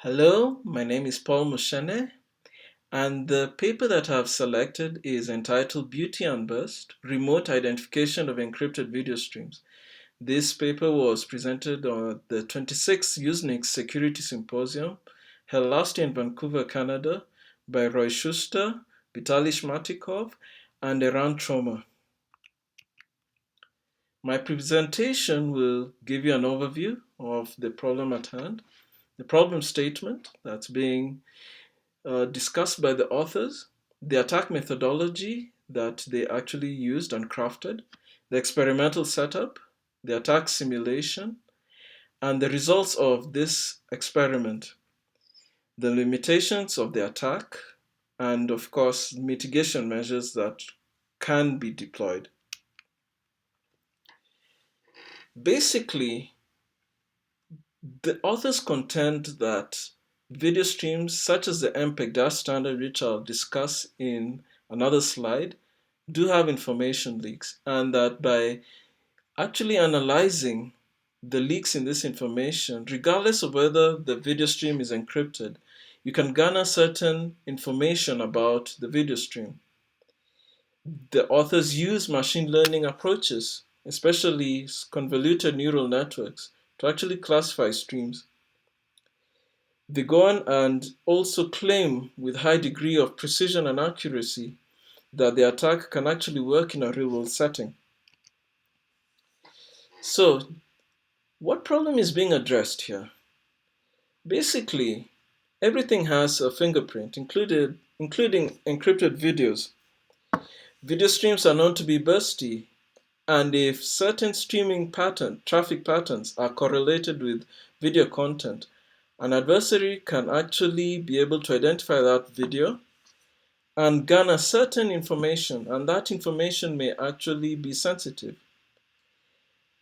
Hello, my name is Paul Mushene, and the paper that I've selected is entitled Beauty and Burst: Remote Identification of Encrypted Video Streams. This paper was presented on the 26th Usenix Security Symposium held last year in Vancouver, Canada, by Roei Schuster, Vitaly Shmatikov, and Eran Tromer. My presentation will give you an overview of the problem at hand, the problem statement that's being discussed by the authors, the attack methodology that they actually used and crafted, the experimental setup, the attack simulation, and the results of this experiment, the limitations of the attack, and of course, mitigation measures that can be deployed. Basically, the authors contend that video streams such as the MPEG-DASH standard, which I'll discuss in another slide, do have information leaks, and that by actually analyzing the leaks in this information, regardless of whether the video stream is encrypted, you can garner certain information about the video stream. The authors use machine learning approaches, especially convoluted neural networks, to actually classify streams. They go on and also claim with high degree of precision and accuracy that the attack can actually work in a real-world setting. So, what problem is being addressed here? Basically, everything has a fingerprint, including encrypted videos. Video streams are known to be bursty, and if certain traffic patterns are correlated with video content, an adversary can actually be able to identify that video and garner certain information, and that information may actually be sensitive,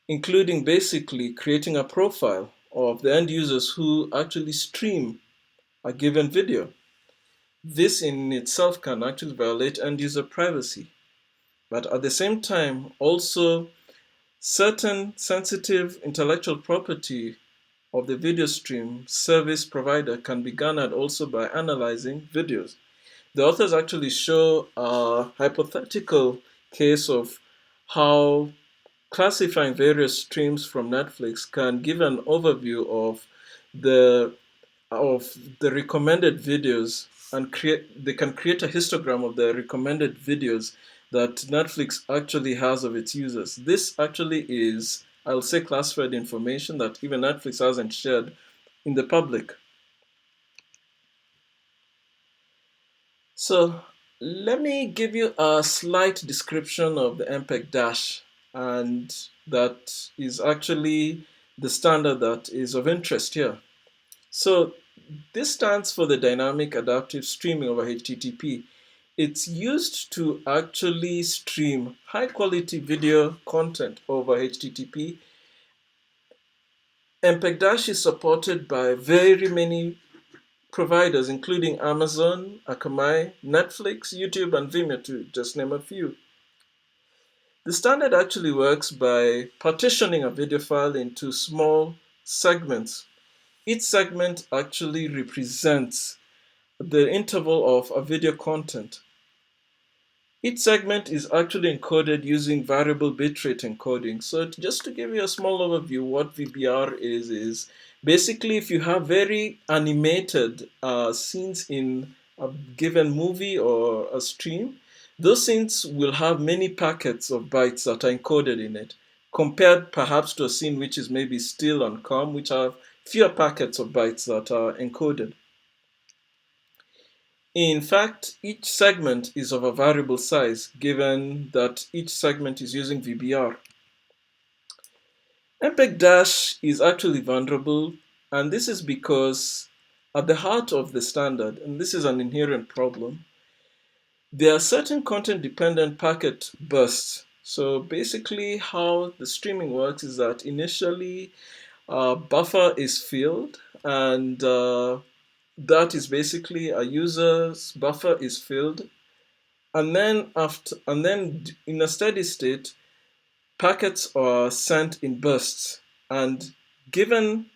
including basically creating a profile of the end users who actually stream a given video. This in itself can actually violate end user privacy, but at the same time, also certain sensitive intellectual property of the video stream service provider can be garnered also by analyzing videos. The authors actually show a hypothetical case of how classifying various streams from Netflix can give an overview the of the recommended videos, and they can create a histogram of the recommended videos that Netflix actually has of its users. This actually is, I'll say, classified information that even Netflix hasn't shared in the public. So let me give you a slight description of the MPEG-DASH, and that is actually the standard that is of interest here. So this stands for the dynamic adaptive streaming over HTTP. It's used to actually stream high quality video content over HTTP. MPEG-DASH is supported by very many providers, including Amazon, Akamai, Netflix, YouTube, and Vimeo, to just name a few. The standard actually works by partitioning a video file into small segments. Each segment actually represents the interval of a video content. Each segment is actually encoded using variable bitrate encoding. So just to give you a small overview, what VBR is basically if you have very animated scenes in a given movie or a stream, those scenes will have many packets of bytes that are encoded in it, compared perhaps to a scene which is maybe still on COM, which have fewer packets of bytes that are encoded. In fact, each segment is of a variable size, given that each segment is using VBR. MPEG-DASH is actually vulnerable, and this is because at the heart of the standard, and this is an inherent problem, there are certain content-dependent packet bursts. So basically how the streaming works is that initially buffer is filled, and that is basically a user's buffer is filled, and then in a steady state, packets are sent in bursts, and given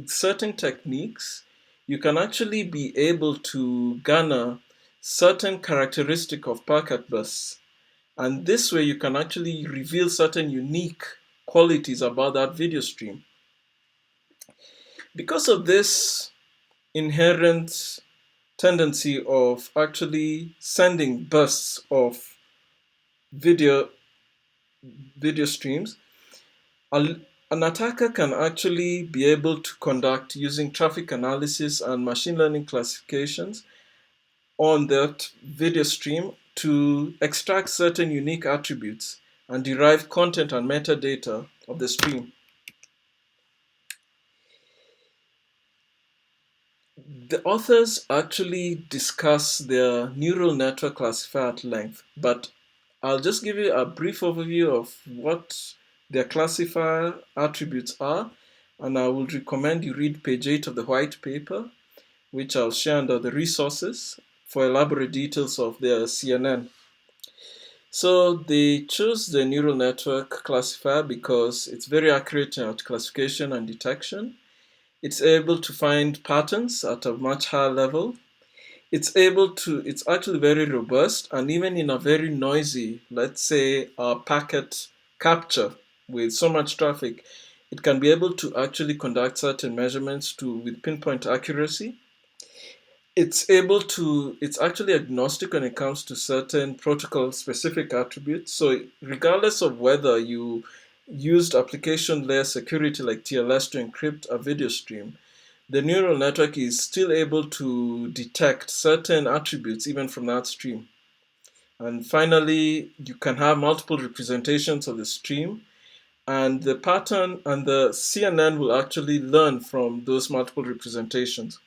certain techniques, you can actually be able to garner certain characteristic of packet bursts. And this way you can actually reveal certain unique qualities about that video stream. Because of this inherent tendency of actually sending bursts of video streams, an attacker can actually be able to conduct using traffic analysis and machine learning classifications on that video stream to extract certain unique attributes and derive content and metadata of the stream. The authors actually discuss their neural network classifier at length, but I'll just give you a brief overview of what their classifier attributes are, and I would recommend you read page 8 of the white paper, which I'll share under the resources for elaborate details of their CNN. So they chose the neural network classifier because it's very accurate at classification and detection. It's able to find patterns at a much higher level. It's actually very robust, and even in a very noisy, let's say, packet capture with so much traffic, it can be able to actually conduct certain measurements with pinpoint accuracy. It's actually agnostic when it comes to certain protocol specific attributes. So regardless of whether you used application layer security like TLS to encrypt a video stream, the neural network is still able to detect certain attributes even from that stream. And finally, you can have multiple representations of the stream, and the pattern and the CNN will actually learn from those multiple representations.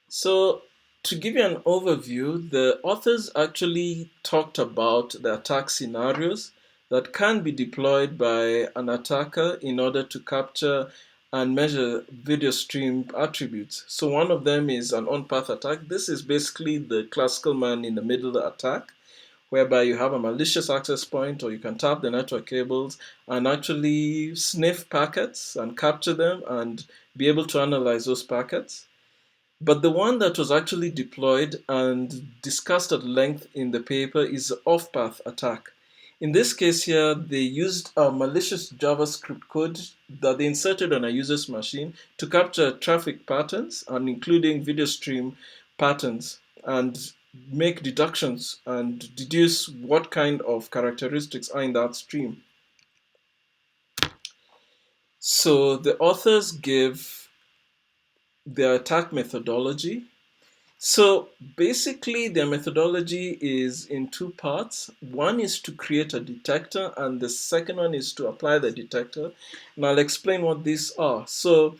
So, to give you an overview, the authors actually talked about the attack scenarios that can be deployed by an attacker in order to capture and measure video stream attributes. So, one of them is an on path attack. This is basically the classical man in the middle attack, whereby you have a malicious access point, or you can tap the network cables and actually sniff packets and capture them and be able to analyze those packets. But the one that was actually deployed and discussed at length in the paper is the off-path attack. In this case here, they used a malicious JavaScript code that they inserted on a user's machine to capture traffic patterns and including video stream patterns and make deductions and deduce what kind of characteristics are in that stream. So the authors give their attack methodology. So basically, their methodology is in two parts. One is to create a detector, and the second one is to apply the detector. And I'll explain what these are. So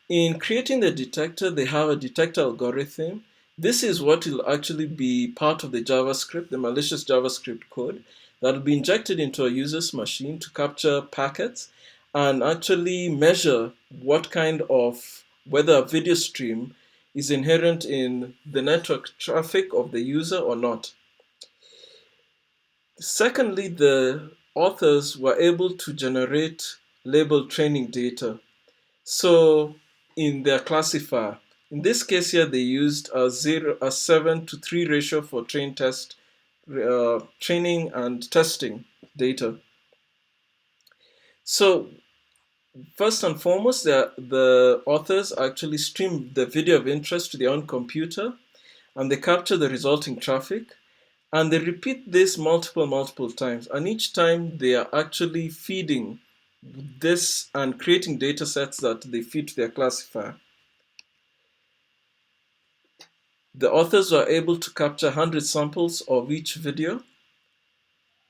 in creating the detector, they have a detector algorithm. This is what will actually be part of the JavaScript, the malicious JavaScript code, that will be injected into a user's machine to capture packets and actually measure what kind of, whether a video stream is inherent in the network traffic of the user or not. Secondly, the authors were able to generate labeled training data. So in their classifier, in this case here, they used a 7:3 ratio for training and testing data. So first and foremost, the authors actually stream the video of interest to their own computer, and they capture the resulting traffic, and they repeat this multiple times, and each time they are actually feeding this and creating data sets that they feed to their classifier. The authors were able to capture 100 samples of each video,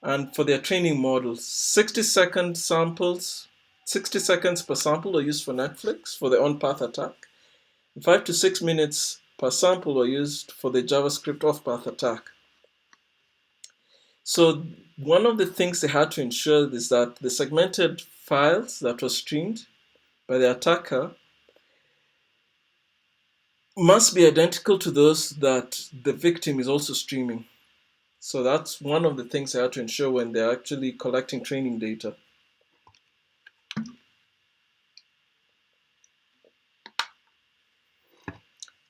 and for their training models, 60-second samples, 60 seconds per sample were used for Netflix for the on-path attack, and 5 to 6 minutes per sample were used for the JavaScript off-path attack. So one of the things they had to ensure is that the segmented files that were streamed by the attacker must be identical to those that the victim is also streaming. So that's one of the things they had to ensure when they're actually collecting training data.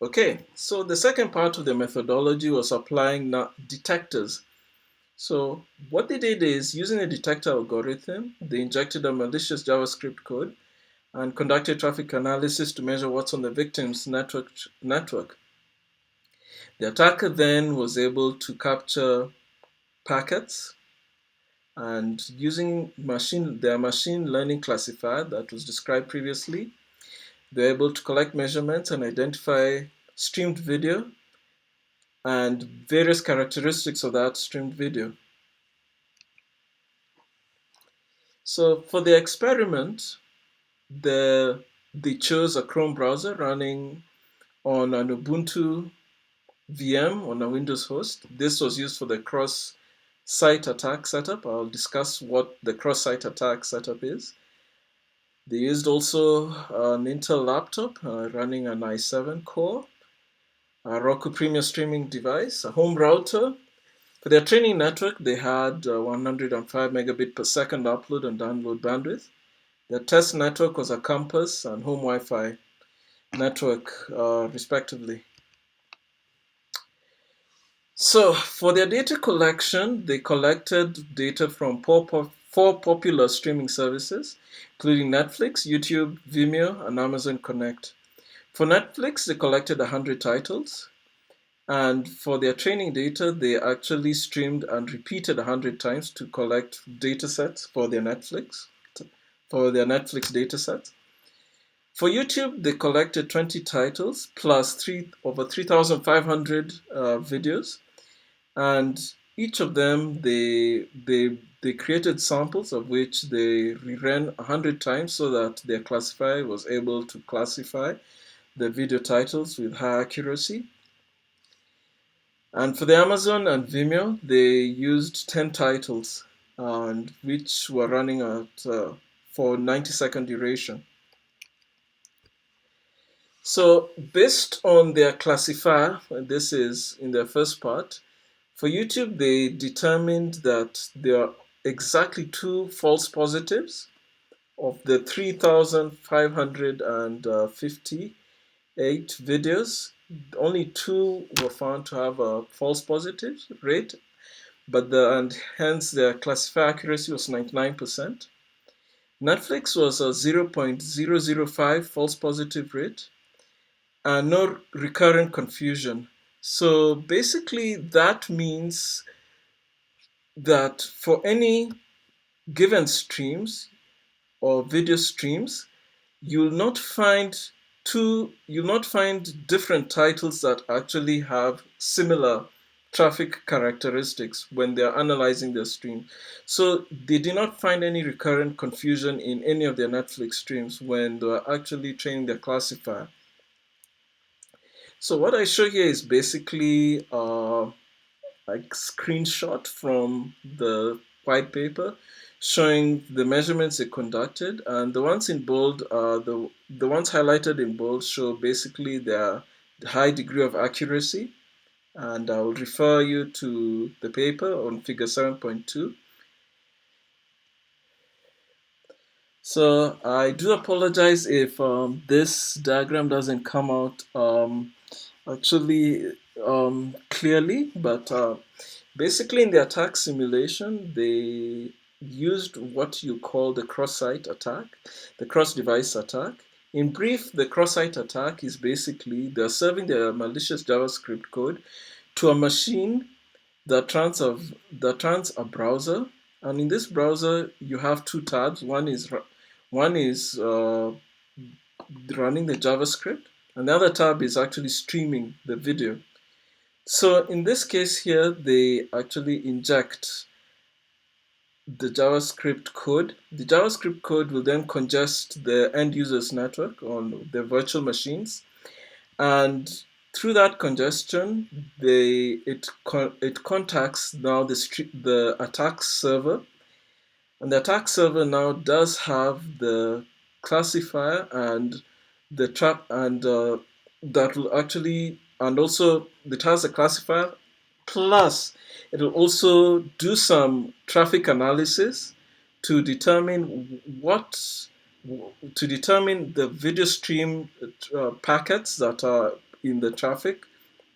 Okay, so the second part of the methodology was applying detectors. So what they did is, using a detector algorithm, they injected a malicious JavaScript code and conducted traffic analysis to measure what's on the victim's network. The attacker then was able to capture packets, and using their machine learning classifier that was described previously, they're able to collect measurements and identify streamed video and various characteristics of that streamed video. So for the experiment, they chose a Chrome browser running on an Ubuntu VM on a Windows host. This was used for the cross-site attack setup. I'll discuss what the cross-site attack setup is. They used also an Intel laptop running an i7 core, a Roku Premium streaming device, a home router. For their training network, they had 105 megabit per second upload and download bandwidth. Their test network was a campus and home Wi-Fi network, respectively. So for their data collection, they collected data from four popular streaming services, including Netflix, YouTube, Vimeo, and Amazon Connect. For Netflix, they collected 100 titles. And for their training data, they actually streamed and repeated 100 times to collect data sets for their Netflix data sets. For YouTube, they collected 20 titles plus over 3,500 videos, and each of them they created samples of which they reran 100 times so that their classifier was able to classify the video titles with high accuracy. And for the Amazon and Vimeo, they used 10 titles, and which were running at for 90-second duration. So based on their classifier, and this is in their first part, for YouTube, they determined that there are exactly 2 false positives of the 3,558 videos. Only 2 were found to have a false positive rate, and hence their classifier accuracy was 99%. Netflix was a 0.005 false positive rate, and no recurrent confusion. So basically, that means that for any given streams or video streams, you'll not find different titles that actually have similar traffic characteristics when they're analyzing their stream. So they did not find any recurrent confusion in any of their Netflix streams when they were actually training their classifier. So what I show here is basically like screenshot from the white paper showing the measurements they conducted, and the ones in bold are the ones highlighted in bold show basically their high degree of accuracy, and I will refer you to the paper on figure 7.2. So I do apologize if this diagram doesn't come out actually clearly, but basically in the attack simulation, they used what you call the cross-site attack, the cross-device attack. In brief, the cross-site attack is basically they're serving their malicious JavaScript code to a machine that runs a browser, and in this browser you have 2 tabs. One is running the JavaScript, and the other tab is actually streaming the video. So in this case here, they actually inject the JavaScript code. The JavaScript code will then congest the end user's network on their virtual machines, and through that congestion, it contacts now the attack server, and the attack server now does have the classifier and the trap, and that will actually, and also it has a classifier, plus it will also do some traffic analysis to determine the video stream packets that are in the traffic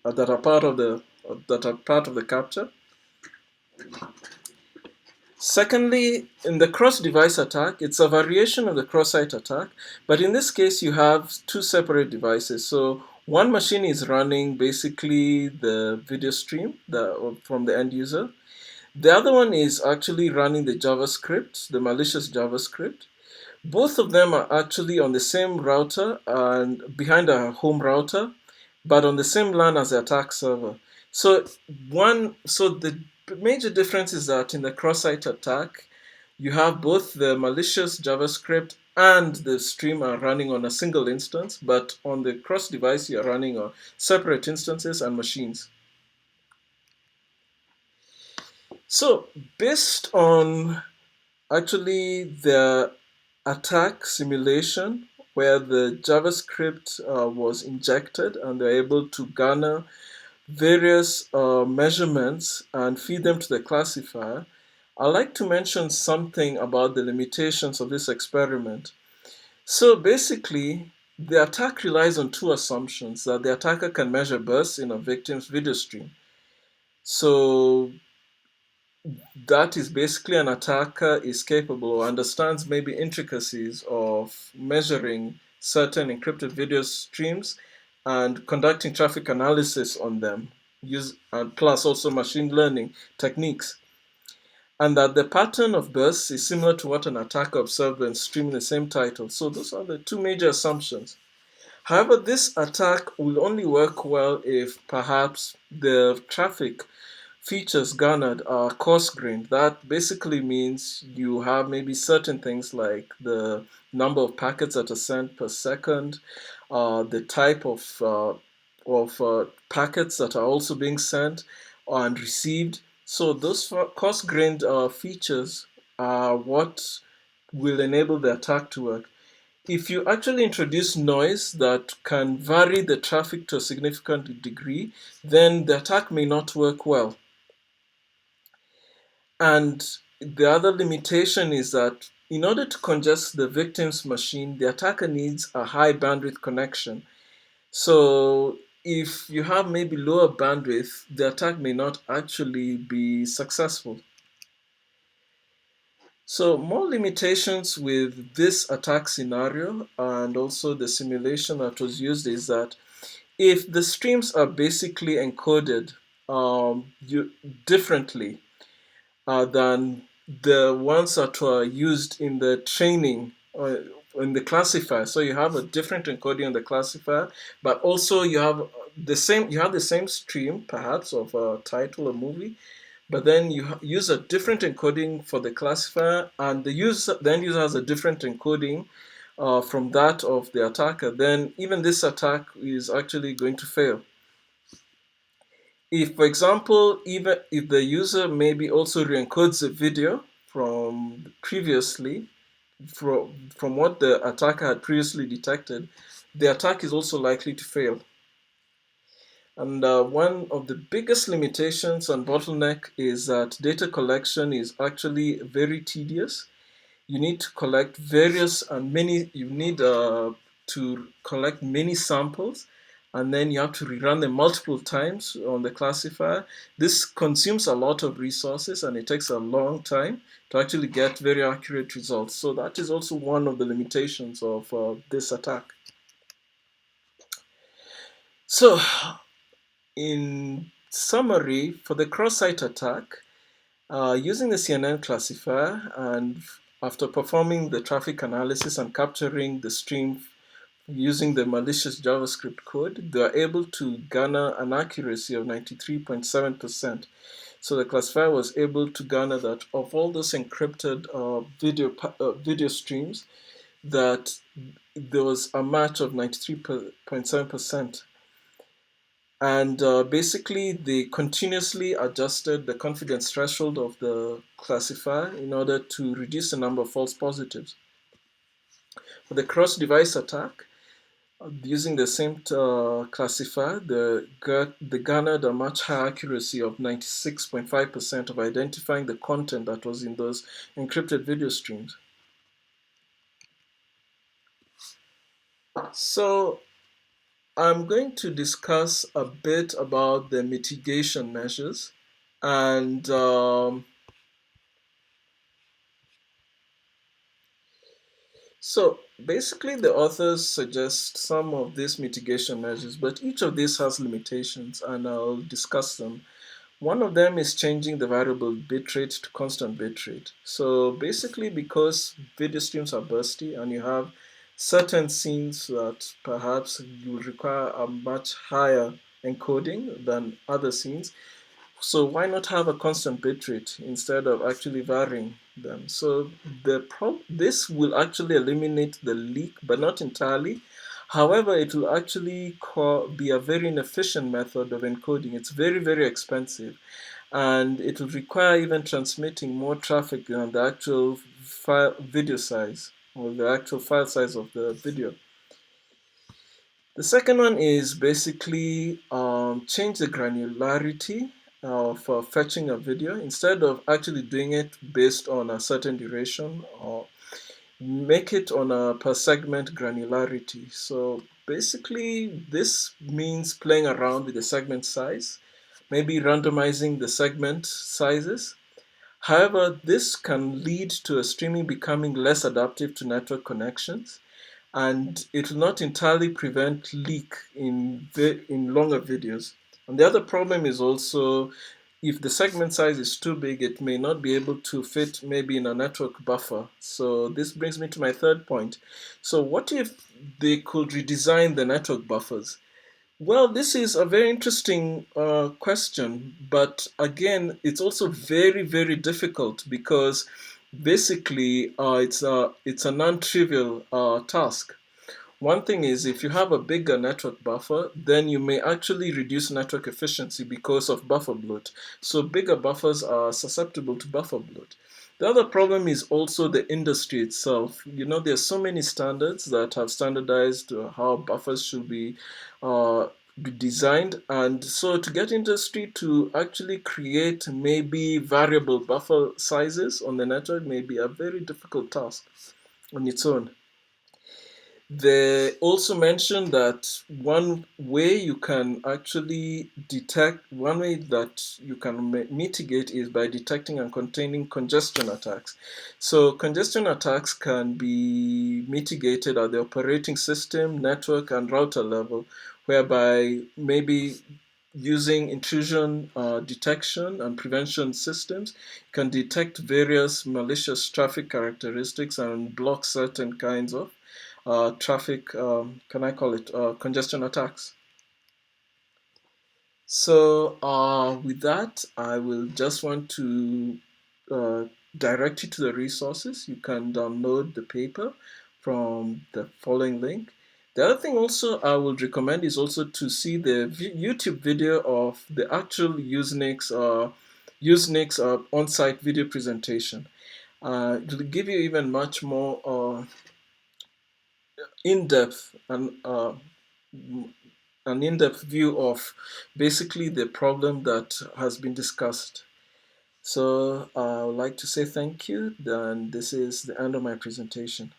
that are part of the capture. Secondly, in the cross-device attack, it's a variation of the cross-site attack, but in this case, you have two separate devices. So one machine is running basically the video stream from the end user. The other one is actually running the JavaScript, the malicious JavaScript. Both of them are actually on the same router and behind a home router, but on the same LAN as the attack server. So the major difference is that in the cross-site attack, you have both the malicious JavaScript and the stream are running on a single instance, but on the cross-device, you're running on separate instances and machines. So based on actually the attack simulation where the JavaScript was injected and they're able to garner various measurements and feed them to the classifier, I'd like to mention something about the limitations of this experiment. So basically, the attack relies on two assumptions: that the attacker can measure bursts in a victim's video stream. So that is basically an attacker is capable or understands maybe intricacies of measuring certain encrypted video streams and conducting traffic analysis on them, and plus also machine learning techniques. And that the pattern of bursts is similar to what an attacker observed when streaming the same title. So those are the two major assumptions. However, this attack will only work well if perhaps the traffic features garnered are coarse-grained. That basically means you have maybe certain things like the number of packets that are sent per second, the type of packets that are also being sent and received. So those coarse-grained features are what will enable the attack to work. If you actually introduce noise that can vary the traffic to a significant degree, then the attack may not work well. And the other limitation is that in order to congest the victim's machine, the attacker needs a high bandwidth connection. So if you have maybe lower bandwidth, the attack may not actually be successful. So more limitations with this attack scenario and also the simulation that was used is that if the streams are basically encoded differently than the ones that were used in the training in the classifier. So you have a different encoding on the classifier, but also you have the same stream perhaps of a title or movie, but then you use a different encoding for the classifier, and the end user has a different encoding from that of the attacker. Then even this attack is actually going to fail. If, for example, even if the user maybe also re-encodes the video from previously, from what the attacker had previously detected, the attack is also likely to fail. And one of the biggest limitations and bottleneck is that data collection is actually very tedious. You need to collect to collect many samples, and then you have to rerun them multiple times on the classifier. This consumes a lot of resources and it takes a long time to actually get very accurate results. So that is also one of the limitations of this attack. So in summary, for the cross-site attack, using the CNN classifier and after performing the traffic analysis and capturing the stream using the malicious JavaScript code, they are able to garner an accuracy of 93.7%. So the classifier was able to garner that of all those encrypted video streams, that there was a match of 93.7%. And basically, they continuously adjusted the confidence threshold of the classifier in order to reduce the number of false positives. For the cross-device attack, using the same classifier, they garnered a much higher accuracy of 96.5% of identifying the content that was in those encrypted video streams. So I'm going to discuss a bit about the mitigation measures and so basically the authors suggest some of these mitigation measures, but each of these has limitations and I'll discuss them. One of them is changing the variable bitrate to constant bitrate. So basically, because video streams are bursty and you have certain scenes that perhaps you require a much higher encoding than other scenes, so why not have a constant bitrate instead of actually varying them? So this will actually eliminate the leak, but not entirely. However, it will actually be a very inefficient method of encoding. It's very, very expensive, and it will require even transmitting more traffic than the actual video size or the actual file size of the video. The second one is basically change the granularity of fetching a video. Instead of actually doing it based on a certain duration, or make it on a per segment granularity. So basically this means playing around with the segment size, maybe randomizing the segment sizes. However, this can lead to a streaming becoming less adaptive to network connections, and it will not entirely prevent leak in longer videos. And the other problem is also, if the segment size is too big, it may not be able to fit maybe in a network buffer. So this brings me to my third point. So what if they could redesign the network buffers? Well, this is a very interesting question, but again, it's also very, very difficult because basically it's a non-trivial task. One thing is, if you have a bigger network buffer, then you may actually reduce network efficiency because of buffer bloat. So bigger buffers are susceptible to buffer bloat. The other problem is also the industry itself. There's so many standards that have standardized how buffers should be designed. And so to get industry to actually create maybe variable buffer sizes on the network may be a very difficult task on its own. They also mentioned that one way that you can mitigate is by detecting and containing congestion attacks. So congestion attacks can be mitigated at the operating system, network, and router level, whereby maybe using intrusion detection and prevention systems can detect various malicious traffic characteristics and block certain kinds of traffic, can I call it, congestion attacks. So with that, I will just want to uh, direct you to the resources. You can download the paper from the following link. The other thing also I would recommend is also to see the YouTube video of the actual Usenix on-site video presentation. It will give you even much more in-depth and an in-depth view of basically the problem that has been discussed. So I would like to say thank you, and this is the end of my presentation.